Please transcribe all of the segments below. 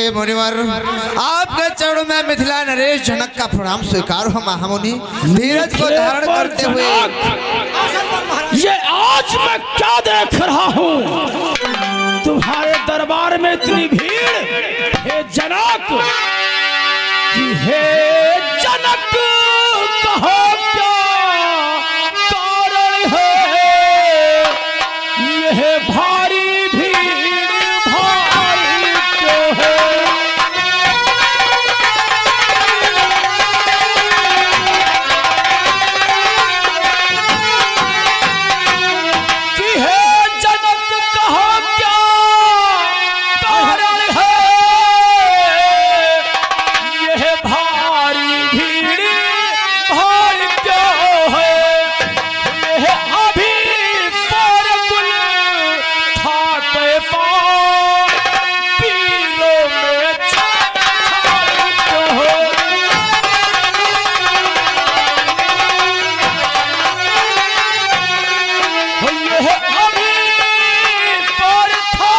हे मुनिवर, आपके चरणों में मिथिला नरेश जनक का प्रणाम स्वीकार हो। महामुनि धीरज को धारण करते हुए, ये आज मैं क्या देख रहा हूँ? तुम्हारे दरबार में इतनी भीड़, हे जनक, हे जनक, कहो क्या कारण है? यह भारी भीड़ भारी क्यों है? कि हे जनक, कहो क्या कारण है? यह भारी भीड़ भारी क्यों है? यह अभी पर गुल खाते पाँव पीलों में छाप क्यों है? यह अभी पर था,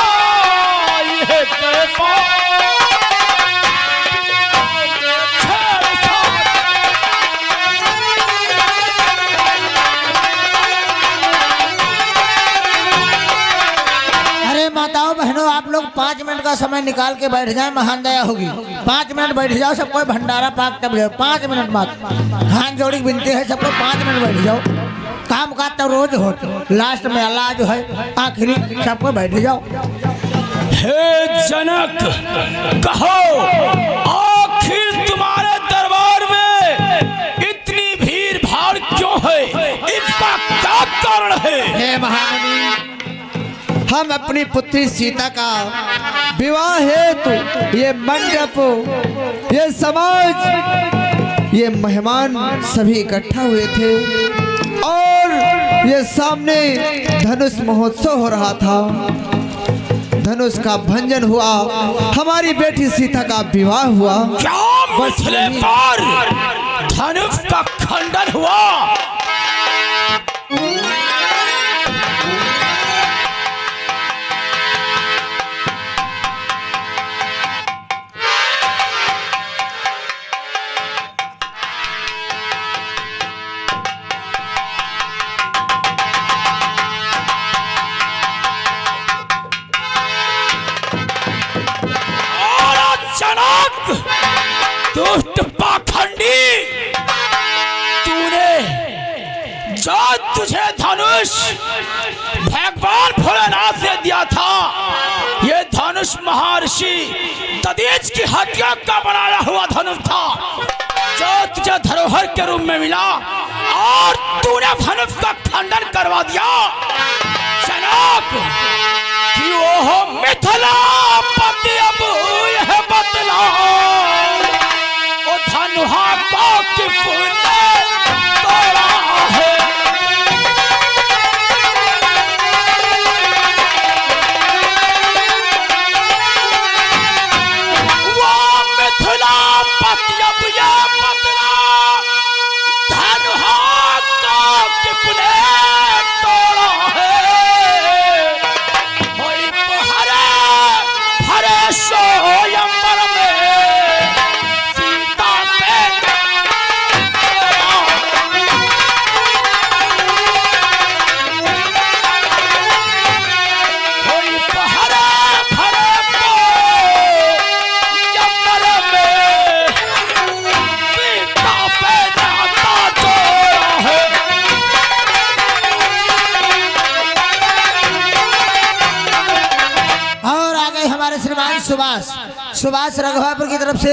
यह के पाँव अरे माताओं बहनों, आप लोग 5 मिनट का समय निकाल के बैठ जाएं, महान दया होगी। 5 मिनट बैठ जाओ, सबको भंडारा पाक तब जाओ। 5 मिनट बाद हाथ जोड़ी विनती है, सबको 5 मिनट बैठ जाओ। काम का तो रोज हो, लास्ट में अल्लाह जो है आखिरी, सबको बैठ जाओ। हे जनक, कहो आखिर तुम्हारे दरबार में इतनी भीड़ भाड़ क्यों है? इसका क्या कारण है? हे महामुनि, हम अपनी पुत्री सीता का विवाह हेतु ये मंडप, ये समाज, ये मेहमान सभी इकट्ठा हुए थे और ये सामने धनुष महोत्सव हो रहा था। धनुष का भंजन हुआ, हमारी बेटी सीता का विवाह हुआ। क्या मिथिले पर धनुष का खंडन हुआ? जनक, दुष्ट पाखंडी, तूने जो तुझे धनुष भगवान भोलेनाथ ने दिया था, ये धनुष महर्षि दधीच की हत्या का बनाया हुआ धनुष था, जो तुझे धरोहर के रूप में मिला और तूने धनुष का खंडन करवा दिया। जनक, कि वो मिथिला पति अब यह बतला, वो धनुहा को किसने तोड़ा है? वो मिथिला पति अब यह बतला, धनुहा को किसने तोड़ा है? स्वयंवर में सीता पे कोई पहरा भरे स्वयंवर में सीता पे नाता जोड़ा है। और आगे हमारे श्रीमान सुभाष रघुवापुर की तरफ से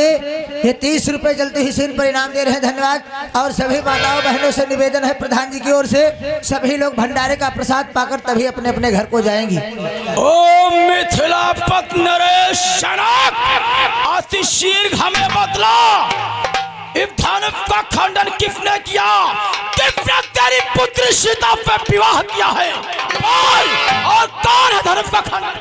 ये 30 रुपए जलते ही सीन पर इनाम दे रहे हैं। धन्यवाद। और सभी माताओं बहनों से निवेदन है प्रधान जी की ओर से, सभी लोग भंडारे का प्रसाद पाकर तभी अपने अपने घर को जाएंगी। ओ मिथिलापति नरेश जनक, अति शीघ्र हमें बतला, इस धनुष का खंडन किसने किया? किसने तेरी पुत्री सीता पे विवाह किया है? बोल, और कौन है धनुष का खंडन?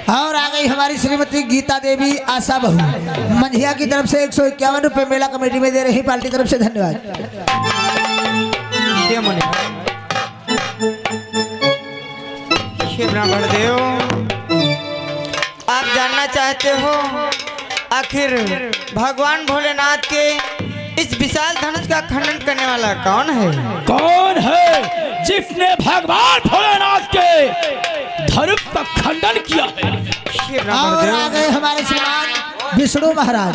और आ गई हमारी श्रीमती गीता देवी आशा बहू मंझिया की तरफ से 151 रुपए मेला कमेटी में दे रही पार्टी की तरफ से। धन्यवाद। ब्राह्मण देव, आप जानना चाहते हो आखिर भगवान भोलेनाथ के इस विशाल धनुष का खंडन करने वाला कौन है? कौन है जिसने भगवान भोलेनाथ के धनुष का खंडन किया है? श्री और ब्रह्मदेव। आ गए हमारे श्रीमान विष्णु महाराज।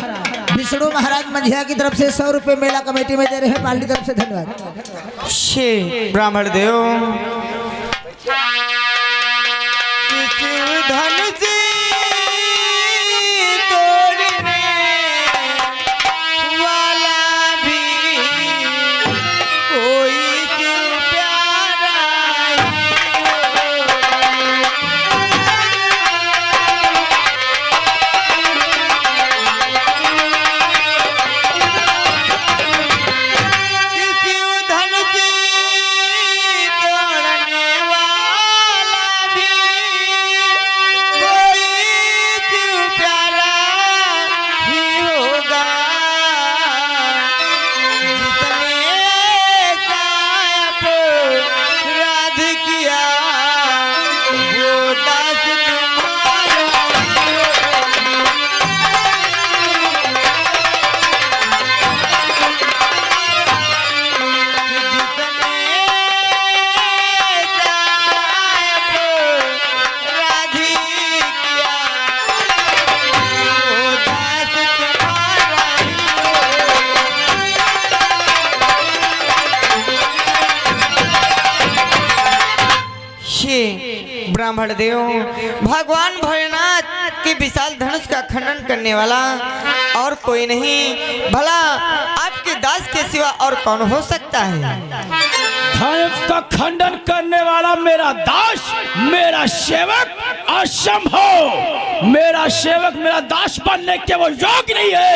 विष्णु महाराज मंझिया की तरफ से 100 रुपए मेला कमेटी में दे रहे हैं, पार्टी तरफ से धन्यवाद। श्री ब्राह्मण देव। धनुष तोड़ने वाला भी कोई क्यों प्यारा किसी धनुष तोड़ने वाला भी कोई क्यों प्यारा ही होगा जिसने कायप राध किया वो दास तुम्हारा ब्राह्मण देव, भगवान भोलेनाथ के विशाल धनुष का खंडन करने वाला और कोई नहीं, भला आपके दास के सिवा और कौन हो सकता है? धनुष का खंडन करने वाला मेरा दास, मेरा सेवक असंभव। मेरा सेवक मेरा दास बनने के वो योग्य नहीं है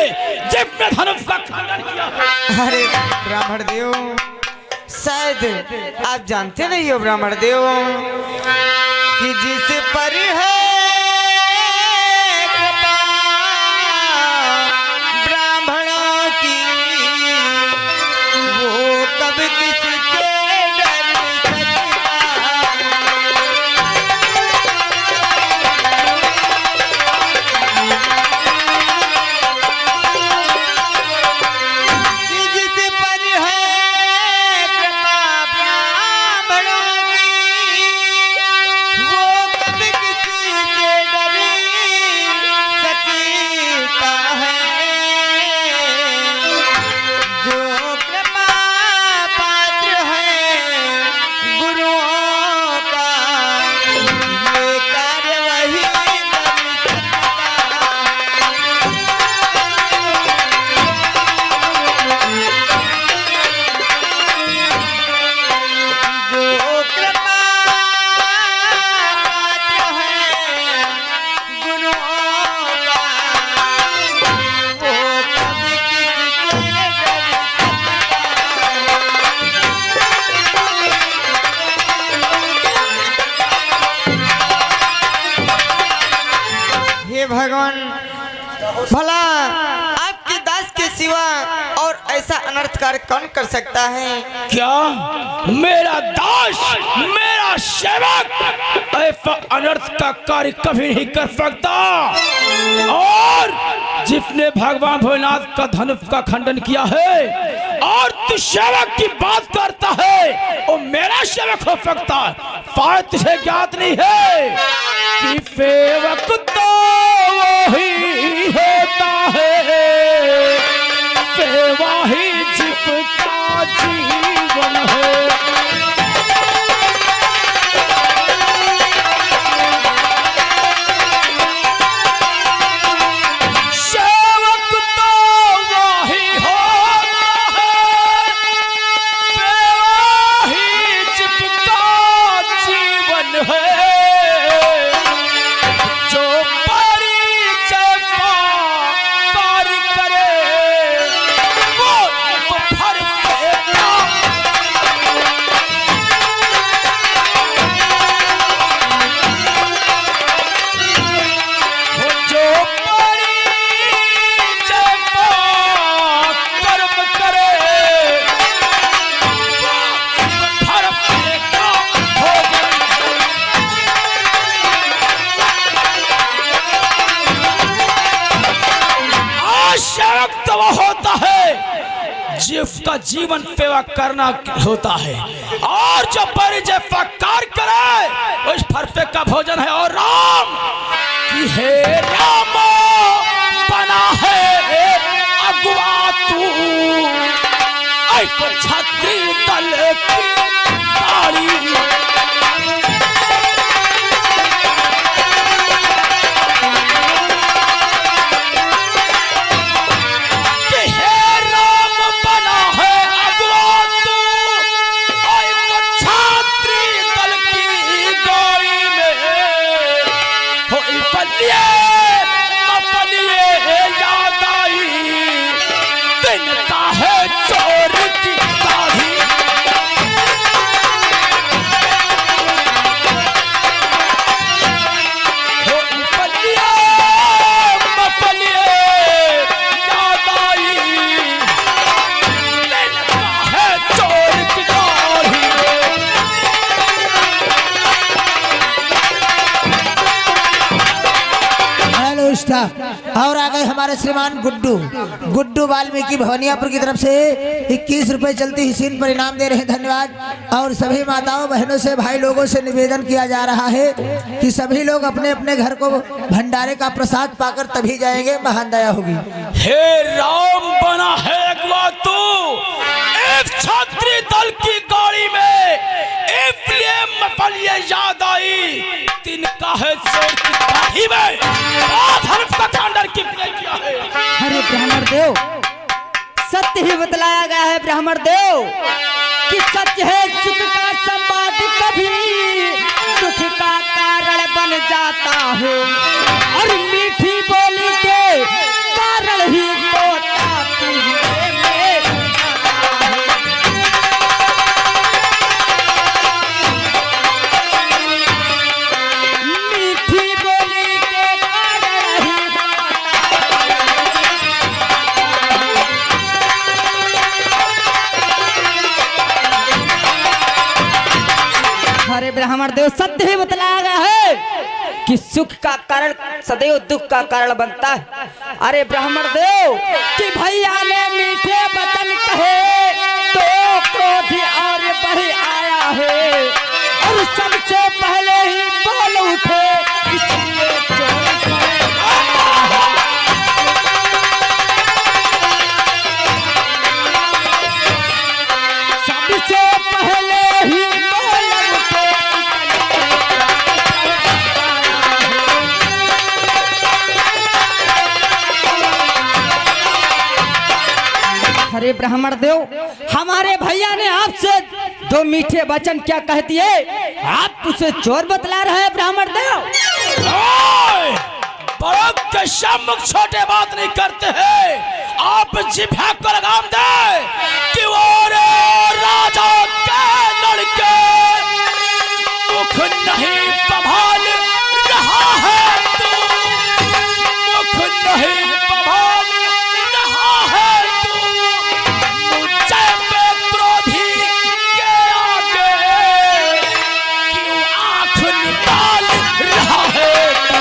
जिसने धनुष का खंडन किया है। अरे ब्राह्मण देव, शायद आप जानते नहीं हो ब्राह्मण देव कि जिस पर है कृपा ब्राह्मणों की वो कब किसके डर सकता। कि जिस पर है कृपा ब्राह्मणों की वो कब किसी से डर सकता है। जो कृपा पात्र है गुरुओं का ये कार्य वही कर सकता है। जो कृपा पात्र है गुरुओं का वो कभी किसी से डर सकता। हे भगवान, भला आपके दास के सिवा और ऐसा अनर्थ कार्य कौन कर सकता है? क्या मेरा दास, मेरा सेवक ऐसा अनर्थ का कार्य कभी नहीं कर सकता? और जिसने भगवान भोलेनाथ का धनुष का खंडन किया है और तू सेवक की बात करता है, वो मेरा सेवक हो सकता है? शायद तुझे ज्ञात नहीं है कि सेवक तो वही होता है, सेवा ही जिसका जीवन है। सेवक तो वही होता है, सेवा ही जिसका जीवन है। जो परिचय का सेवक तो वो होता है जिसका जीवन सेवा करना होता है, और जो परिचय फकार करे उस फरफे का भोजन है। और राम की हे राम बना है अगुआ तू, ऐसे छत्री दल की गाड़ी। और आ गए हमारे श्रीमान गुड्डू वाल्मीकि भवनियापुर की तरफ से 21 रुपए चलती हिसीन पर इनाम दे रहे हैं, धन्यवाद। और सभी माताओं बहनों से भाई लोगों से निवेदन किया जा रहा है कि सभी लोग अपने अपने घर को भंडारे का प्रसाद पाकर तभी जाएंगे, महान दया होगी। हे राम बना है अगवा तू, एक छात्री दल की गाड़ी में इसलिए मपलिए याद आई, तिनका है चोर की दाढ़ी में धर्म का खंडन किया है। अरे ब्राह्मण देव, सत्य ही बतलाया गया है ब्राह्मण देव कि सत्य है सुख का संवाद कभी दुख का कारण बन जाता है, और मीठी बोली के कारण ही तोता तुझे में मीठी बोली के कारण ही अरे ब्राह्मण देव, सत्य ही बतलाया गया है कि सुख का कारण सदैव दुख का कारण बनता है। अरे ब्राह्मण देव कि भैया ने मीठे वचन कहे तो क्रोध और बढ़ आया है, और सबसे पहले ही बोल उठे इसलिए चोर सबसे पहले ही बोल उठे अरे ब्राह्मण देव, हमारे भैया ने आपसे दो मीठे वचन क्या कह दिए, आप उसे चोर बतला रहे हैं ब्राह्मण देव। बड़ों के सम्मुख छोटे बात नहीं करते हैं, आप जिभा को लगाम दे कि वो रे राजा के लड़के मुख नहीं संभाल रहा है तू, मुख नहीं संभाल रहा है तू, मुझे पे क्रोधी के आगे क्यों आंख निकाल रहा है तू।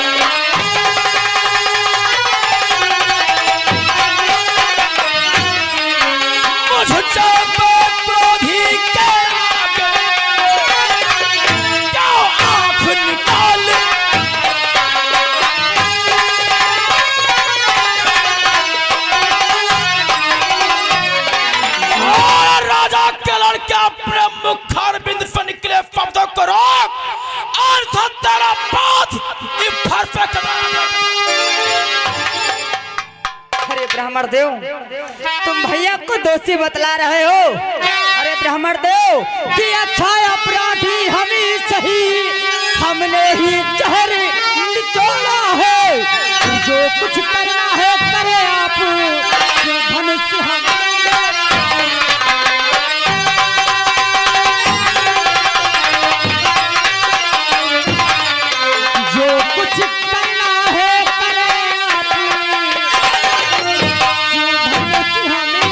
मुझे पे क्रोधी के आगे क्यों आंख निकाल। और राजा के लड़के अपने मुखार बिंद से निकले शब्दों को रोक, अर्थ तेरा बात परफेक्ट। अरे ब्राह्मण देव, तुम भैया को दोषी बतला रहे हो। अरे ब्राह्मण देव कि अच्छा अपराधी हम ही सही, हमने ही जहर निचोड़ा है, जो कुछ करना है करे आप, धनुष हम जो कुछ करना है करे आप, धनुष हमें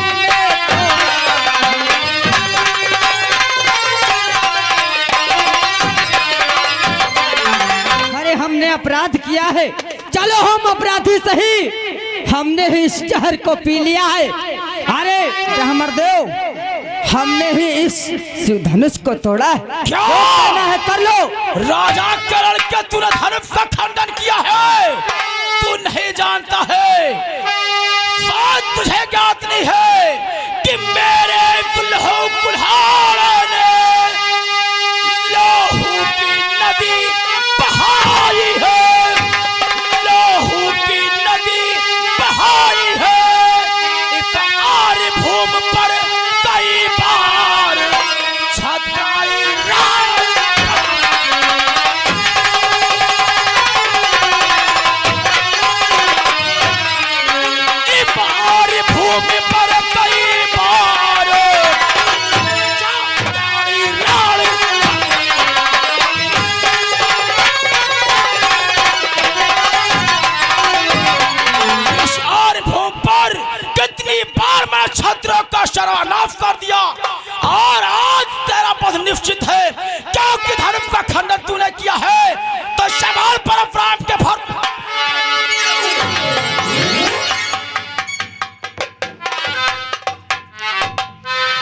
अरे हमने अपराध किया है, चलो हम अपराधी सही, हमने ही इस जहर को पी लिया है। अरे ब्राह्मण देव, हमने ही इस शिव धनुष को तोड़ा है। क्या जो करना है कर लो। राजा के लड़के तूने धनुष का खंडन किया है, तू नहीं जानता है, शायद तुझे ज्ञात नहीं है कि मेरे दुल्हो कुल्हाड़े ने लहू की नदी बहाई है, लहू की नदी बहाई है। इस आर्य भूमि पर कई बार छत्राई भूमि पर कई बार छत्राई राण इस आर्य भूमि पर कितनी बार मैं छत्रों का सर्वनाश कर दिया, और आज तेरा पद निश्चित है, क्योंकि धर्म का खंडन तूने किया है, तो सवाल पर अपराध के भर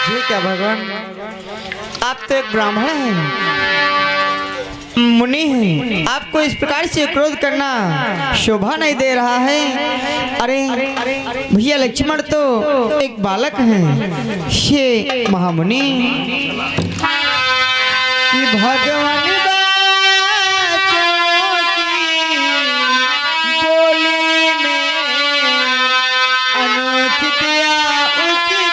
जी क्या भगवान, आप तो एक ब्राह्मण हैं, मुनि हैं, आपको इस प्रकार से क्रोध करना शोभा नहीं दे रहा है। अरे भैया लक्ष्मण तो एक बालक हैं, ये महामुनि कि भगवान बोली में अनुचित या उचित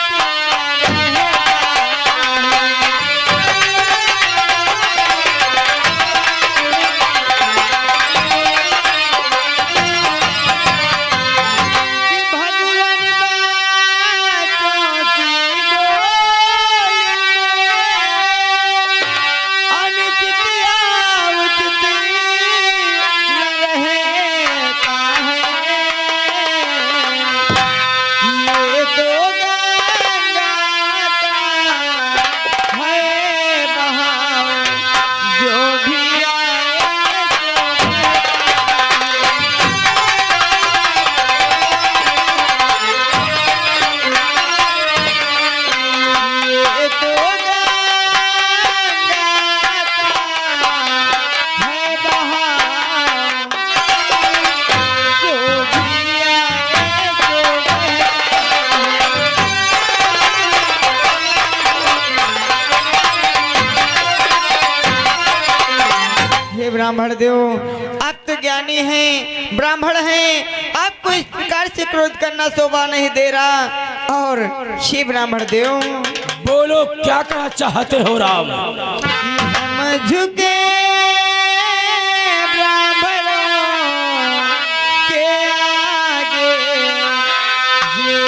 ब्राह्मण देव, आप तो ज्ञानी हैं, ब्राह्मण हैं, आपको इस प्रकार से क्रोध करना शोभा नहीं दे रहा। और श्री ब्राह्मण देव, बोलो क्या कहना चाहते हो राम? हम झुके ब्राह्मणों के आगे, ये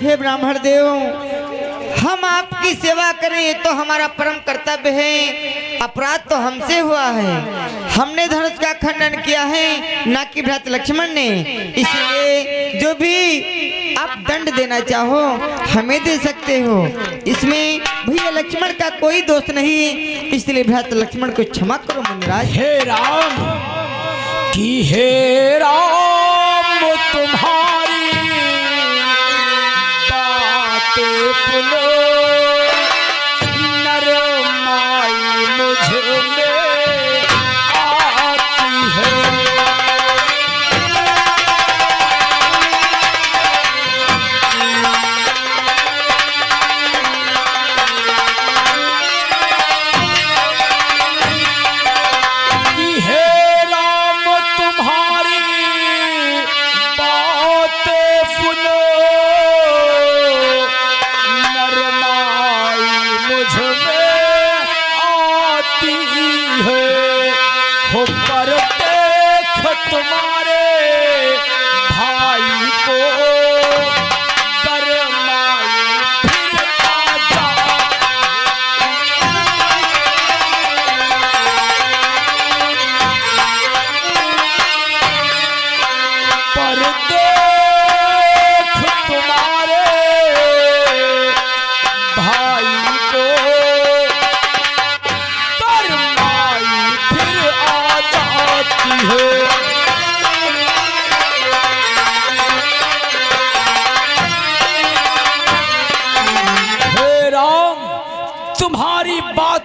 धर्म ब्राह्मण देव, हम आपकी सेवा करें तो हमारा परम कर्तव्य है। अपराध तो हमसे हुआ है, हमने धनुष का खंडन किया है, ना कि भ्रात लक्ष्मण ने। इसलिए जो भी आप दंड देना चाहो हमें दे सकते हो, इसमें भैया लक्ष्मण का कोई दोष नहीं, इसलिए भ्रात लक्ष्मण को क्षमा करो मुनिराज। हे राम की हे राम तुम्हारी बातें सुनो, नरमाई मुझ में आती है।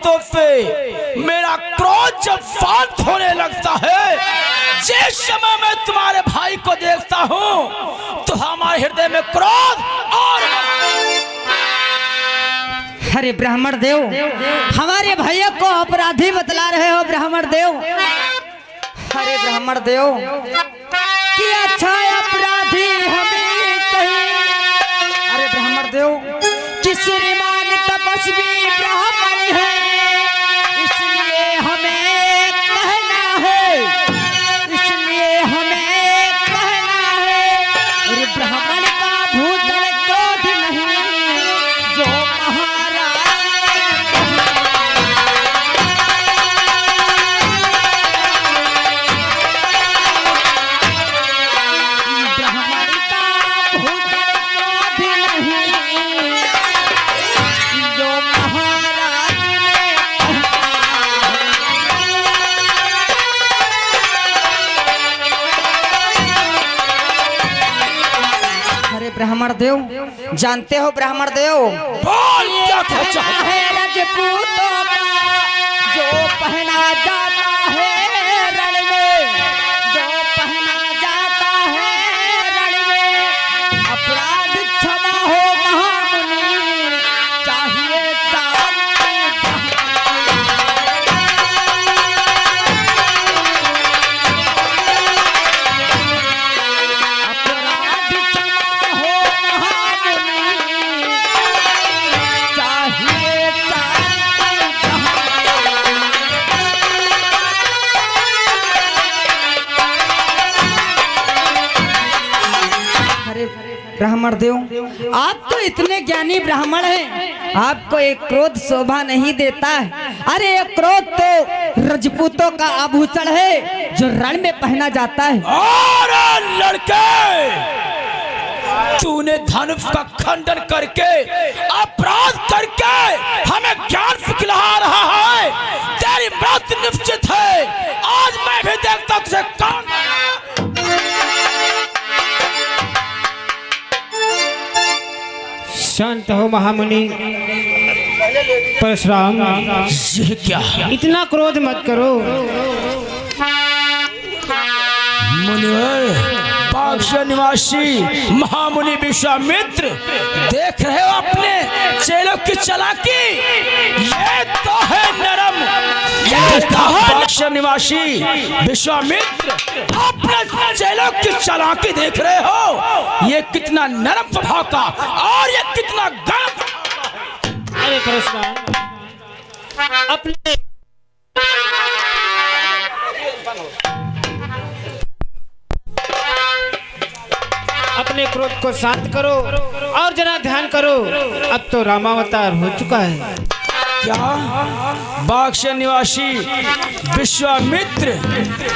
बातों पे मेरा क्रोध जब शांत होने लगता है, जिस समय मैं तुम्हारे भाई को देखता हूँ तो हमारे हृदय में क्रोध और अरे ब्राह्मण देव, हमारे भैया को अपराधी बतला रहे हो ब्राह्मण देव। अरे ब्राह्मण देव, कि अच्छा अपराधी हमें कहीं। अरे ब्राह्मण देव, कि श्रीमान तपस्वी ब्राह्मण है, इसलिए हमें कहना है, इसलिए हमें कहना है। अरे ब्राह्मण का भूतल क्रोध नहीं, जो महाराज ब्राह्मण का भूतल क्रोध नहीं, जो महाराज ने कहा। अरे ब्राह्मण देव, जानते हो ब्राह्मण देव, बोल क्या कहना चाहता है? है राजपूतों का जो पहना जाता है रण में, जो पहना जाता है रण में, अपराध क्षमा हो महामुनि, चाहिए शांति। अपराध क्षमा हो महामुनि, चाहिए शांति। अरे ब्राह्मण देव, आप तो इतने ज्ञानी ब्राह्मण हैं, आपको एक क्रोध शोभा नहीं देता है। अरे एक क्रोध तो रजपूतों का आभूषण है जो रण में पहना जाता है। और लड़के, तूने धनुष का खंडन करके, अपराध करके हमें ज्ञान सिखला रहा है। तेरी मृत्यु निश्चित है। आज मैं भी देखता तुझे कौन। शांत हो महामुनि। परशुराम, ये क्या है? इतना क्रोध मत करो। मुनिवर, पाक्ष निवासी महामुनि विश्वामित्र, देख रहे हो अपने चेलों की चालाकी? ये तो है नरम, ये तो है पाक्ष निवासी विश्वामित्र, अपने चेलों की चालाकी देख रहे हो? ये कितना नरम स्वभाव का और ये कितना गर्म। अरे परशुराम, अपने अपने क्रोध को शांत करो और जरा ध्यान करो। अब तो रामावतार हो चुका है। क्या बाक्ष निवासी विश्वामित्र,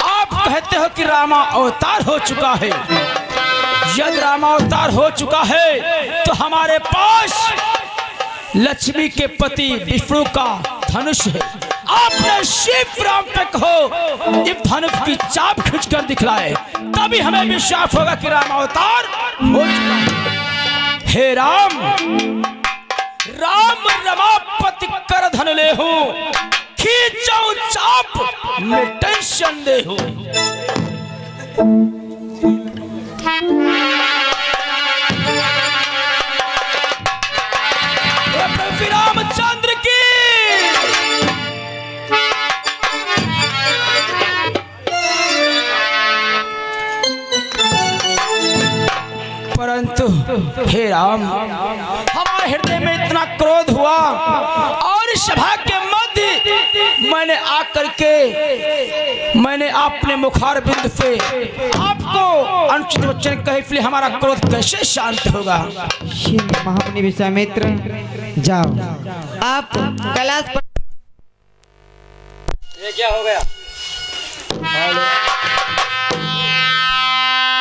आप कहते हो कि रामा अवतार हो चुका है? यदि रामा अवतार हो चुका है तो हमारे पास लक्ष्मी के पति विष्णु का धनुष है। आपने शिव राम पे कहो इस धनुष की चाप खींच कर दिखलाए, तभी हमें विश्वास होगा कि राम अवतार हो चुका है। हे राम, राम रमापति कर धन ले हो, खींचो चाप में टेंशन दे हो। प्रभु रामचंद्र की परंतु हे राम, हमारे हृदय में इतना क्रोध हुआ और इस सभा के मध्य मैंने आकर के मैंने अपने मुखार बिंद पे आपको अनुचित वचन कहे, इसलिए हमारा क्रोध कैसे शांत होगा? महामुनि विश्वामित्र, जाओ आप कैलाश पर। ये क्या हो गया?